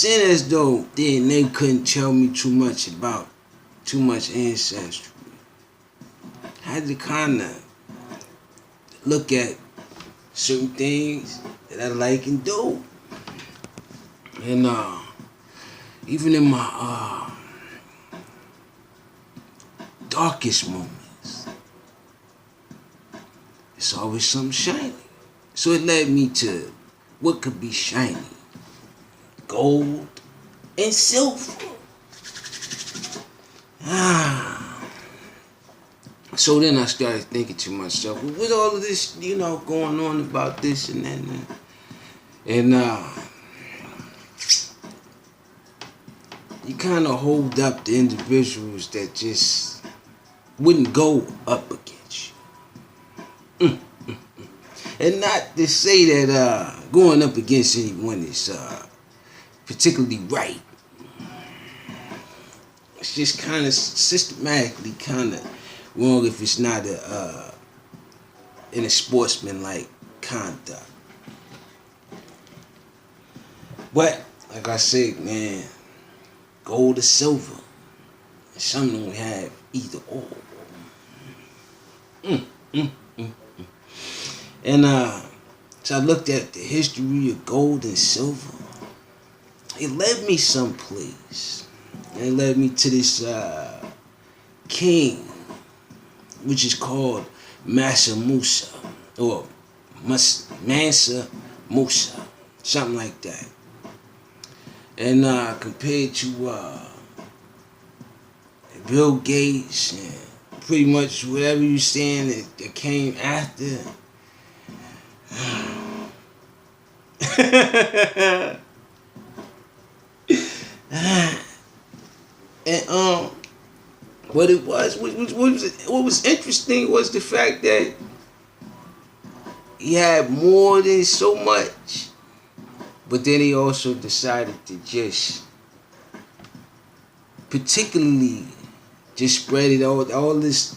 seeing as though they couldn't tell me too much about too much ancestry, I had to kind of look at certain things that I like and do. And even in my darkest moments, it's always something shiny. So it led me to what could be shiny. Gold and silver. So then I started thinking to myself, well, with all of this, going on about this and that, and you kind of hold up the individuals that just wouldn't go up against you. And not to say that going up against anyone is particularly right. It's just kind of systematically kind of wrong if it's not in a sportsman-like conduct. But like I said, man, gold or silver, some don't have either or. And so I looked at the history of gold and silver. It led me someplace. And it led me to this king, which is called Mansa Musa, or Mansa Musa, something like that. And compared to Bill Gates and pretty much whatever you're saying that came after. And what was interesting was the fact that he had more than so much, but then he also decided to just particularly just spread it all this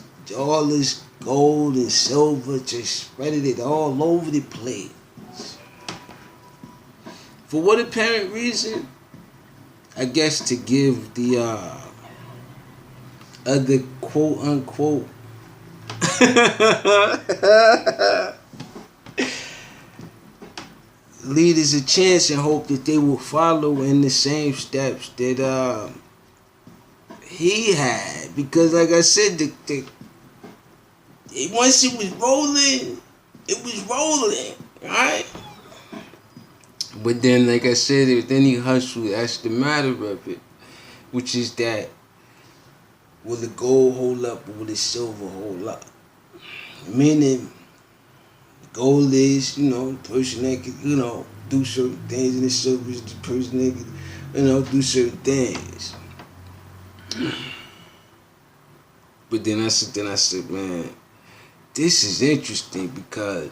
gold and silver, just spread it all over the place. For what apparent reason? I guess to give the other quote unquote leaders a chance and hope that they will follow in the same steps that he had. Because like I said, once it was rolling, right? But then, like I said, then he hustled. That's the matter of it, which is that will the gold hold up or will the silver hold up? Meaning, gold is, the person that could, do certain things, and the silver is the person that could, do certain things. But then I said, man, this is interesting because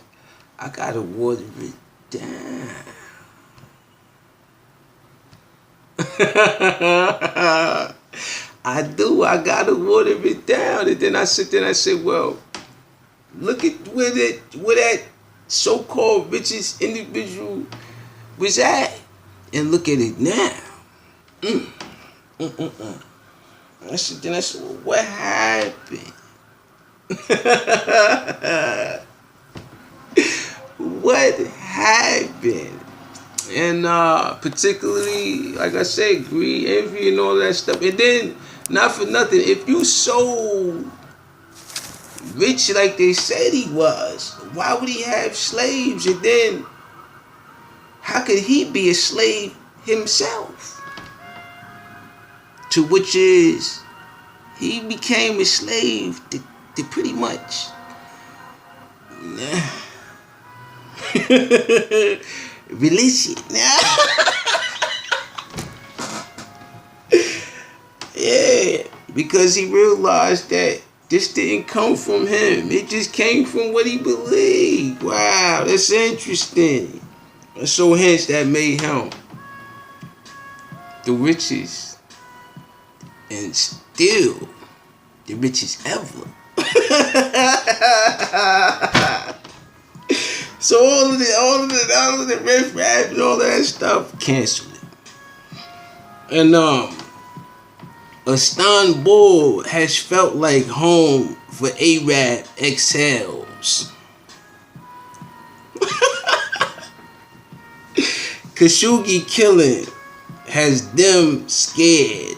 I gotta water it down. I gotta water it down. And then I said, well, look at where that so-called richest individual was at, and look at it now. I said, well, what happened? What happened? And particularly, like I said, greed, envy, and all that stuff. And then, not for nothing, if you so rich like they said he was, why would he have slaves? And then, how could he be a slave himself? To which is, he became a slave to pretty much religion. Yeah, because he realized that this didn't come from him. It just came from what he believed. Wow, that's interesting. So hence that made him the richest and still the richest ever. So all of the riff rap and all that stuff, cancel it. And Istanbul has felt like home for Arab exhales. Khashoggi killing has them scared.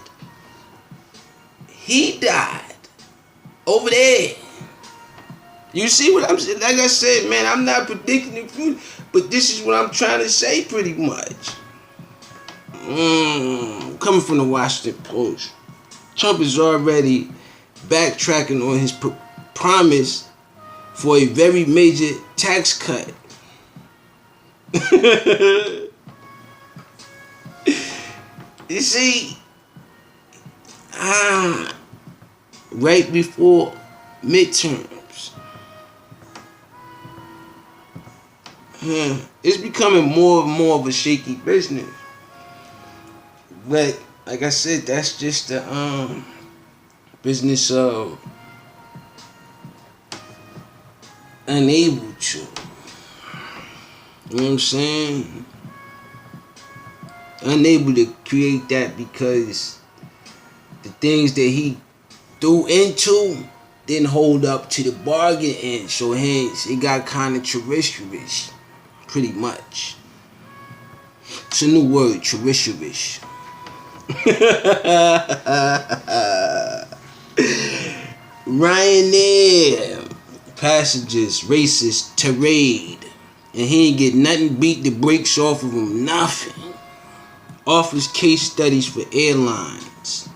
He died over there. You see what I'm saying? Like I said, man, I'm not predicting the future, but this is what I'm trying to say pretty much. Coming from the Washington Post, Trump is already backtracking on his promise for a very major tax cut. You see, right before midterms, it's becoming more and more of a shaky business. But like I said, that's just the business of unable to. You know what I'm saying? Unable to create that because the things that he threw into didn't hold up to the bargain end. So hence it got kind of treacherous, pretty much. It's a new word, treacherous. Ryanair passengers racist tirade, and he ain't get nothing beat the brakes off of him. Nothing. Offers case studies for airlines.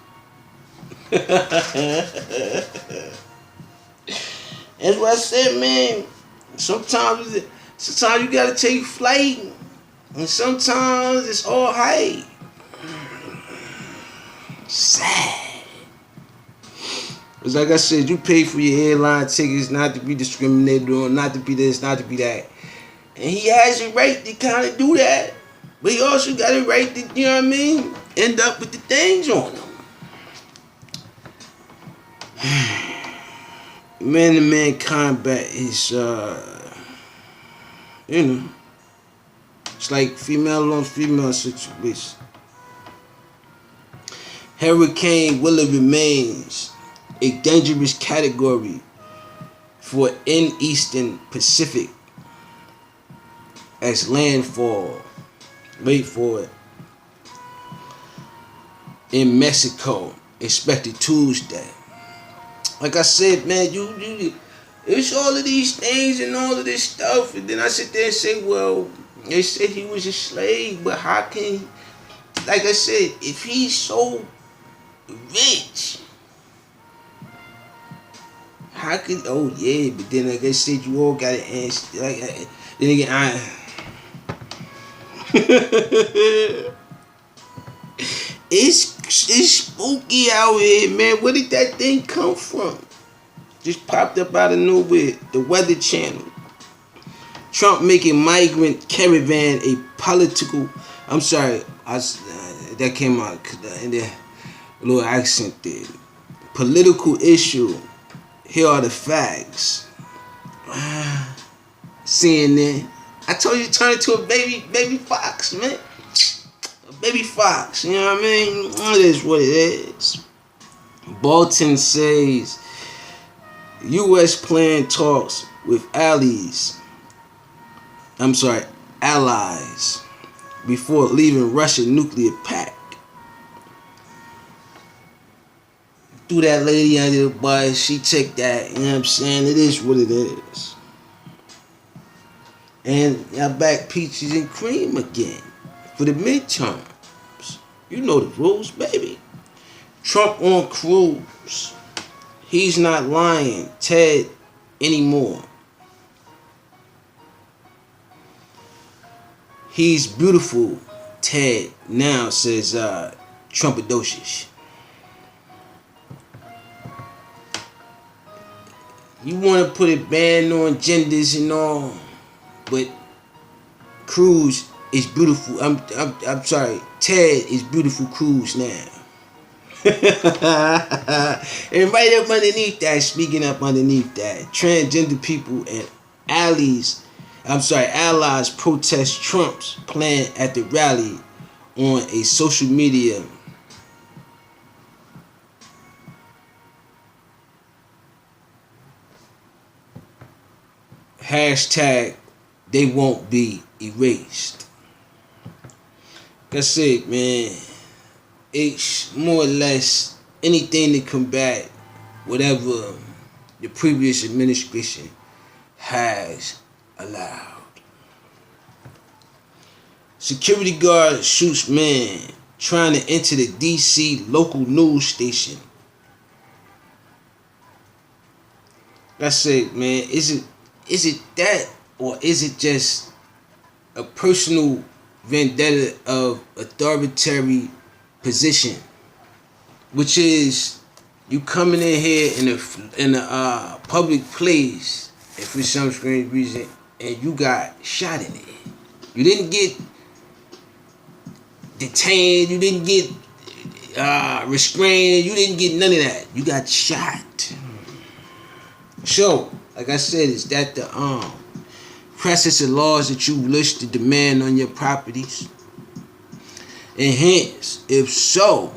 That's what I said, man. Sometimes you gotta take flight, and sometimes it's all hype. Sad. It's like I said, you pay for your airline tickets not to be discriminated on, not to be this, not to be that. And he has a right to kind of do that. But he also got a right to, you know what I mean, end up with the things on him. Man-to-man combat is, it's like female on female situation. Hurricane Willie remains a dangerous category for in Eastern Pacific as landfall. Wait for it. In Mexico, expected Tuesday. Like I said, man, you it's all of these things and all of this stuff, and then I sit there and say, well, they said he was a slave, but how can he, like I said, if he's so rich, how could, oh yeah, but then like I said, you all got to answer, like, then again, it's spooky out here, man. Where did that thing come from? Just popped up out of nowhere. The Weather Channel. Trump making migrant caravan a political. I'm sorry, that came out in the little accent there. Political issue. Here are the facts. CNN. I told you to turn it to a baby fox, man. A baby fox, you know what I mean? It is what it is. Bolton says U.S. plan talks with allies before leaving Russian nuclear pact. Threw that lady under the bus, she took that, you know what I'm saying? It is what it is. And y'all back peaches and cream again for the midterms. You know the rules, baby. Trump on cruise. He's not lying, Ted, anymore. He's beautiful, Ted, now, says Trumpadocious. You want to put a ban on genders and all, but Cruz is beautiful. I'm sorry. Ted is beautiful Cruz now. And right up underneath that, speaking up underneath that, transgender people and allies protest Trump's plan at the rally on a social media hashtag they won't be erased. Like I said, man, it's more or less anything to combat whatever the previous administration has allowed. Security guard shoots man trying to enter the DC local news station. Like I said, man, is it that, or is it just a personal vendetta of authoritarian position, which is you coming in here in a public place, and for some strange reason, and you got shot in it. You didn't get detained. You didn't get restrained. You didn't get none of that. You got shot. So, like I said, is that the process of laws that you wish to demand on your properties? And hence, if so,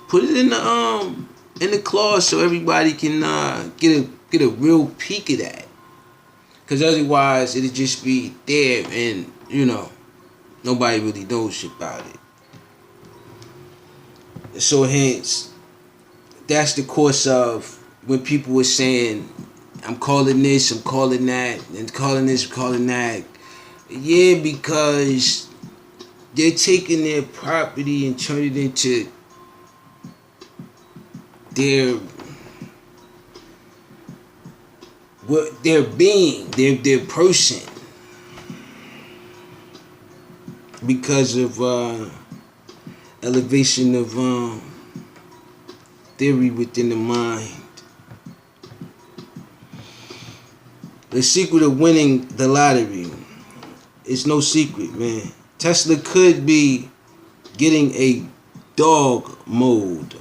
put it in the clause so everybody can get a real peek of that. Cause otherwise it'll just be there and nobody really knows about it. So hence, that's the course of when people were saying, I'm calling this, I'm calling that, and calling this, calling that. Yeah, because they're taking their property and turning it into their being, their person, because of elevation of theory within the mind. The secret of winning the lottery is no secret, man. Tesla could be getting a dog mode.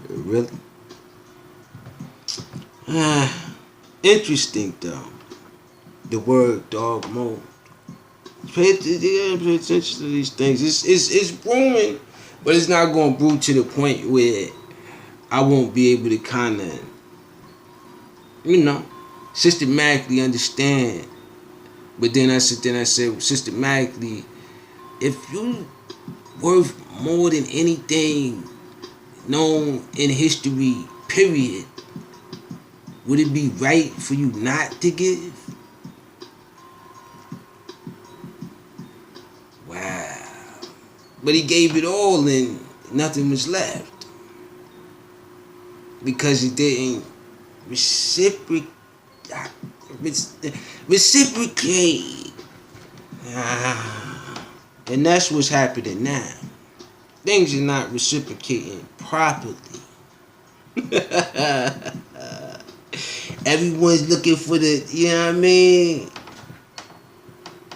Really? Interesting though. The word dog mode. Pay attention to these things. It's brewing, but it's not going to brew to the point where I won't be able to kind of, systematically understand. But then I said systematically, if you worth more than anything known in history, period, would it be right for you not to give? Wow. But he gave it all and nothing was left. Because he didn't reciprocate. And that's what's happening now. Things are not reciprocating properly. Everyone's looking for the,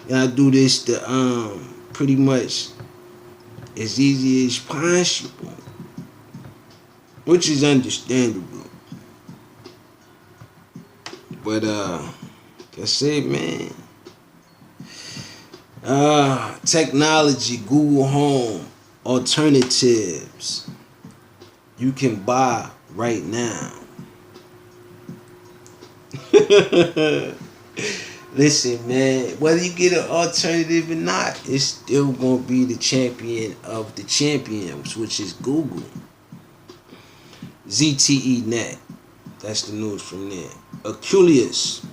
Y'all do this to pretty much as easy as possible, which is understandable. But like I said, man, technology, Google Home, alternatives you can buy right now. Listen, man, whether you get an alternative or not, it's still going to be the champion of the champions, which is Google. ZTE Net. That's the news from there. Oculus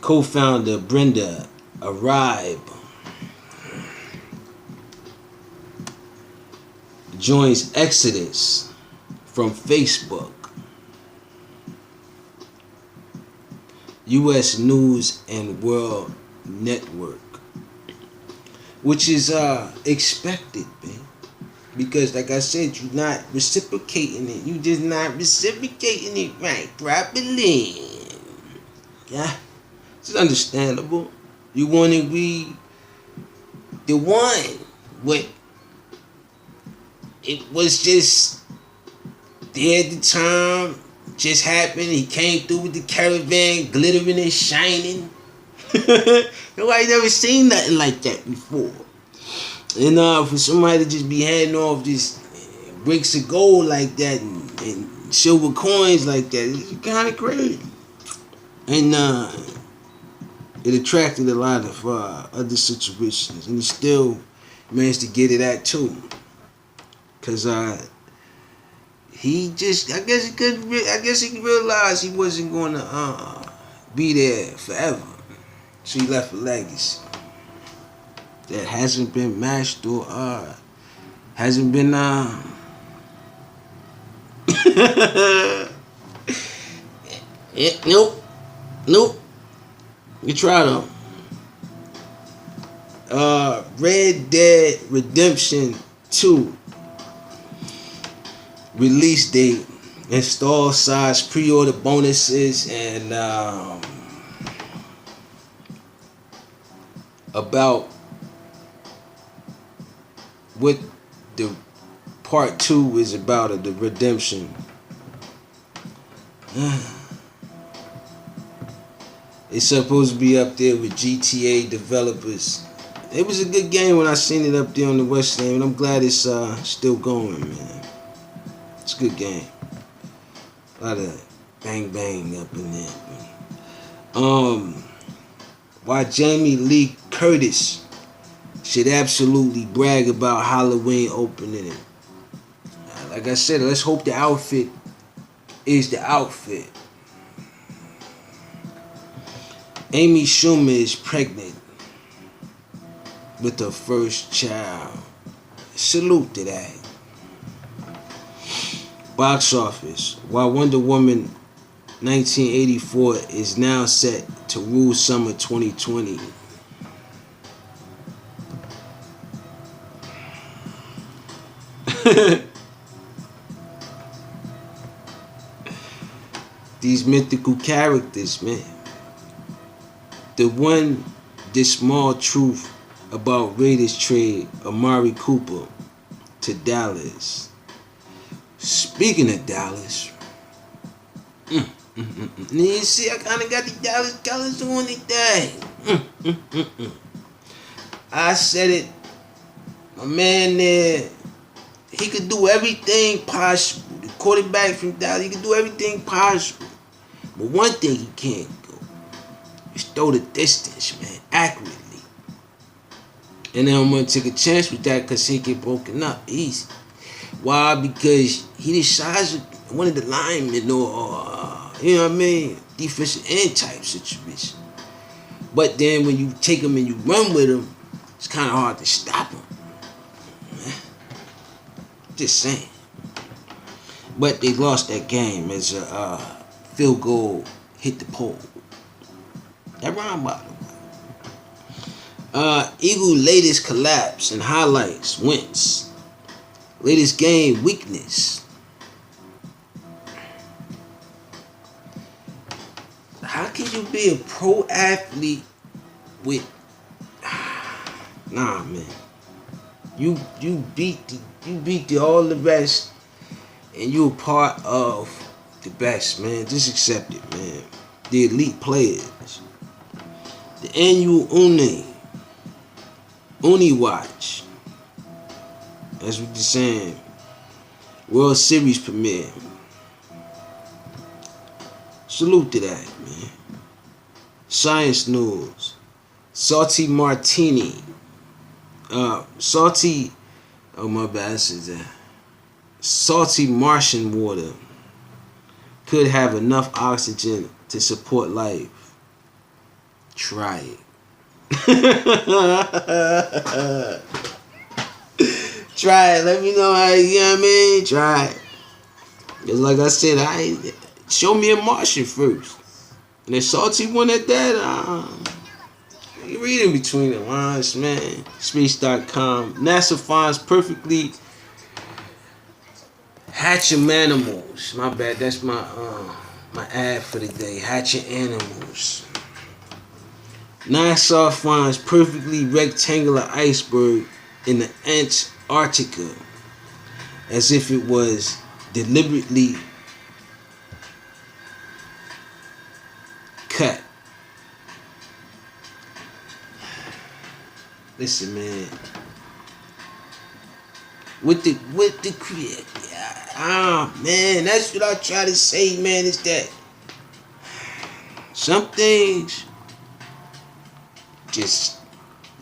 co-founder Brenda Arribe joins Exodus from Facebook. U.S. News and World Network, which is expected, man. Because, like I said, you're not reciprocating it. You just not reciprocating it right, properly. Yeah, it's understandable. You want to be the one, but it was just there at the time. Just happened. He came through with the caravan, glittering and shining. Nobody never seen nothing like that before. And for somebody to just be handing off these bricks of gold like that and silver coins like that. It's kind of crazy. And it attracted a lot of other situations, and he still managed to get it at too. Cause he just, I guess he realized he wasn't gonna be there forever, so he left a legacy that hasn't been matched or hasn't been yeah, nope. You try though. Red Dead Redemption 2 release date, install size, pre-order bonuses, and about what the part 2 is about of the redemption. It's supposed to be up there with GTA developers. It was a good game when I seen it up there on the West End, and I'm glad it's still going, man. It's a good game. A lot of bang bang up in there. Why Jamie Lee Curtis should absolutely brag about Halloween opening it. Like I said, let's hope the outfit is the outfit. Amy Schumer is pregnant with her first child. Salute to that. Box office. While Wonder Woman 1984 is now set to rule summer 2020. These mythical characters, man. The small truth about Raiders trade Amari Cooper to Dallas. Speaking of Dallas, you see, I kind of got the Dallas colors on today. I said it. My man there, he could do everything possible. The quarterback from Dallas, he could do everything possible. But one thing he can't do is throw the distance, man, accurately. And then I'm going to take a chance with that because he get broken up easy. Why? Because he the size of one of the linemen or you know what I mean? Defensive end type situation. But then when you take him and you run with him, it's kind of hard to stop him. Just saying. But they lost that game as a field goal hit the pole. That rhyme, by the way. Eagle latest collapse and highlights. Wentz. Latest game weakness. How can you be a pro athlete with? Nah, man. You beat all the rest, and you a part of the best, man. Just accept it, man. The elite players. The annual Uni Watch. That's what you're saying. World Series premiere. Salute to that, man. Science news. Salty martini. Salty. Oh my bad. I said that. Salty Martian water could have enough oxygen to support life. Try it. Try it. Let me know how you know what I mean. Try it. Just like I said, show me a Martian first. And the salty one at that, you read in between the lines, man. Space.com. NASA finds perfectly hatching animals. My bad. That's my ad for the day. Hatching animals. NASA finds perfectly rectangular iceberg in the Antarctica as if it was deliberately cut. Listen, man. With the create, Man, that's what I try to say, man, is that some things just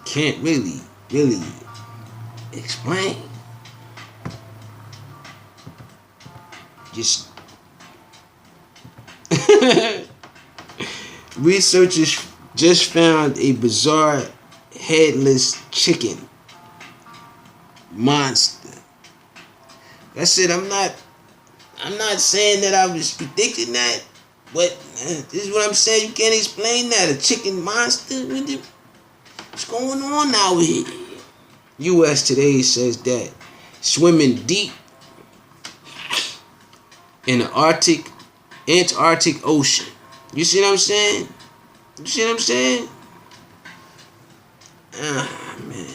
can't really explain. Just researchers just found a bizarre headless chicken monster. That's it. I'm not saying that I was predicting that, but this is what I'm saying. You can't explain that. A chicken monster? What's going on out here? U.S. Today says that swimming deep in the Antarctic Ocean. You see what I'm saying? You see what I'm saying? Man.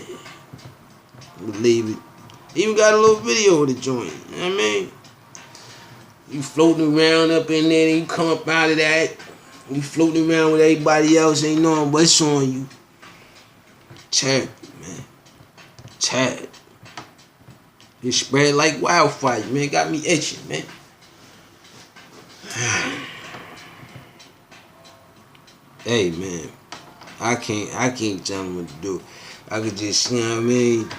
Believe it. Even got a little video of the joint. You know what I mean? You floating around up in there, and you come up out of that. You floating around with everybody else, ain't knowing what's on you. Terrible, man. Terrible. It spread like wildfire, man. Got me itching, man. Hey, man. I can't tell them what to do. I could just, you know what I mean?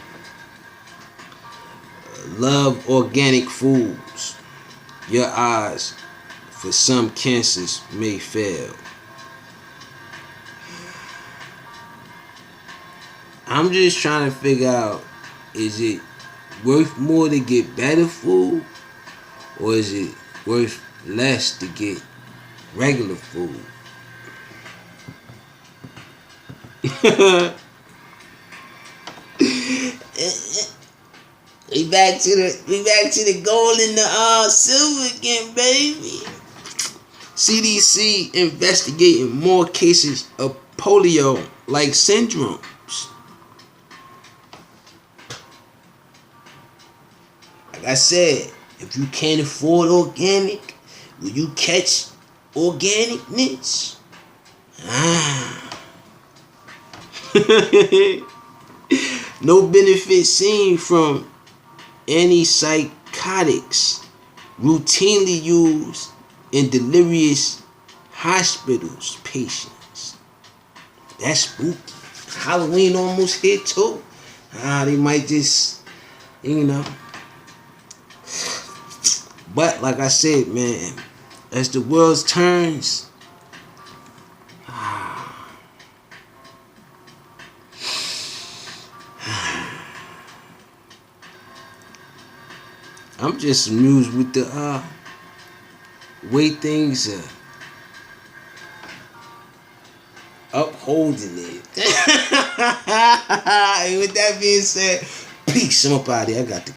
Love organic foods. Your odds for some cancers may fail. I'm just trying to figure out, is it worth more to get better food, or is it worth less to get regular food? We back to the gold and the silver again, baby. CDC investigating more cases of polio-like syndromes. Like I said, if you can't afford organic, will you catch organicness? No benefit seen from antipsychotics routinely used in delirious hospitals patients. That's spooky. Halloween almost here too. They might just, you know. But like I said, man, as the world turns, I'm just amused with the way things are upholding it. And with that being said, peace. I'm up out of here. I got to